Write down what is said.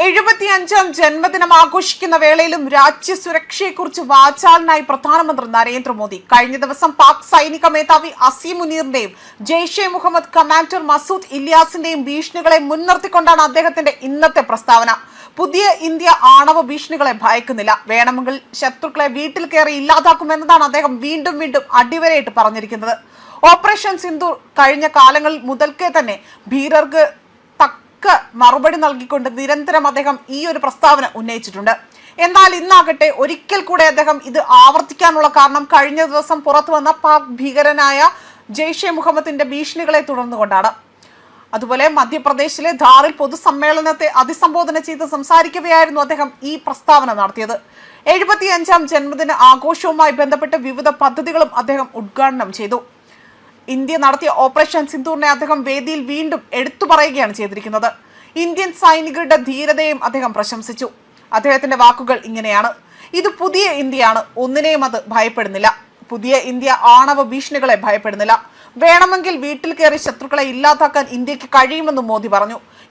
75ാം ജന്മദിനം ആഘോഷിക്കുന്ന വേളയിലും രാജ്യസുരക്ഷയെക്കുറിച്ച് വാചാലനായി പ്രധാനമന്ത്രി നരേന്ദ്രമോദി. കഴിഞ്ഞ ദിവസം പാക് സൈനിക മേധാവി അസീം മുനീറിന്റെയും ജെയ്ഷെ മുഹമ്മദ് കമാൻഡർ മസൂദ് ഇല്യാസിന്റെയും ഭീഷണികളെ മുൻനിർത്തിക്കൊണ്ടാണ് അദ്ദേഹത്തിന്റെ ഇന്നത്തെ പ്രസ്താവന. പുതിയ ഇന്ത്യ ആണവ ഭീഷണികളെ ഭയക്കുന്നില്ല, വേണമെങ്കിൽ ശത്രുക്കളെ വീട്ടിൽ കയറി ഇല്ലാതാക്കുമെന്നതാണ് അദ്ദേഹം വീണ്ടും വീണ്ടും അടിവരയിട്ട് പറഞ്ഞിരിക്കുന്നത്. ഓപ്പറേഷൻ സിന്ദൂർ കഴിഞ്ഞ കാലങ്ങളിൽ മുതൽക്കേ തന്നെ ഭീകരർക്ക് മറുപടി നൽകിക്കൊണ്ട് നിരന്തരം അദ്ദേഹം ഈ ഒരു പ്രസ്താവന ഉന്നയിച്ചിട്ടുണ്ട്. എന്നാൽ ഇന്നാകട്ടെ ഒരിക്കൽ കൂടെ അദ്ദേഹം ഇത് ആവർത്തിക്കാനുള്ള കാരണം കഴിഞ്ഞ ദിവസം പുറത്തു വന്ന പാക് ഭീകരനായ ജെയ്ഷെ മുഹമ്മദിന്റെ ഭീഷണികളെ തുടർന്നുകൊണ്ടാണ്. അതുപോലെ മധ്യപ്രദേശിലെ ധാറിൽ പൊതുസമ്മേളനത്തെ അഭിസംബോധന ചെയ്ത് സംസാരിക്കവെയായിരുന്നു അദ്ദേഹം ഈ പ്രസ്താവന നടത്തിയത്. 75ാം ജന്മദിന ആഘോഷവുമായി ബന്ധപ്പെട്ട് വിവിധ പദ്ധതികളും അദ്ദേഹം ഉദ്ഘാടനം ചെയ്തു. ഇന്ത്യ നടത്തിയ ഓപ്പറേഷൻ സിന്ദൂറിനെ അദ്ദേഹം വേദിയിൽ വീണ്ടും എടുത്തു പറയുകയാണ് ചെയ്തിരിക്കുന്നത്. ഇന്ത്യൻ സൈനികരുടെ ധീരതയും അദ്ദേഹം പ്രശംസിച്ചു. അദ്ദേഹത്തിന്റെ വാക്കുകൾ ഇങ്ങനെയാണ്: ഇത് പുതിയ ഇന്ത്യയാണ്, ഒന്നിനെയും അത് ഭയപ്പെടുന്നില്ല. പുതിയ ഇന്ത്യ ആണവ ഭീഷണികളെ ഭയപ്പെടുന്നില്ല. വേണമെങ്കിൽ വീട്ടിൽ കയറി ശത്രുക്കളെ ഇല്ലാതാക്കാൻ ഇന്ത്യക്ക് കഴിയുമെന്നും മോദി പറഞ്ഞു.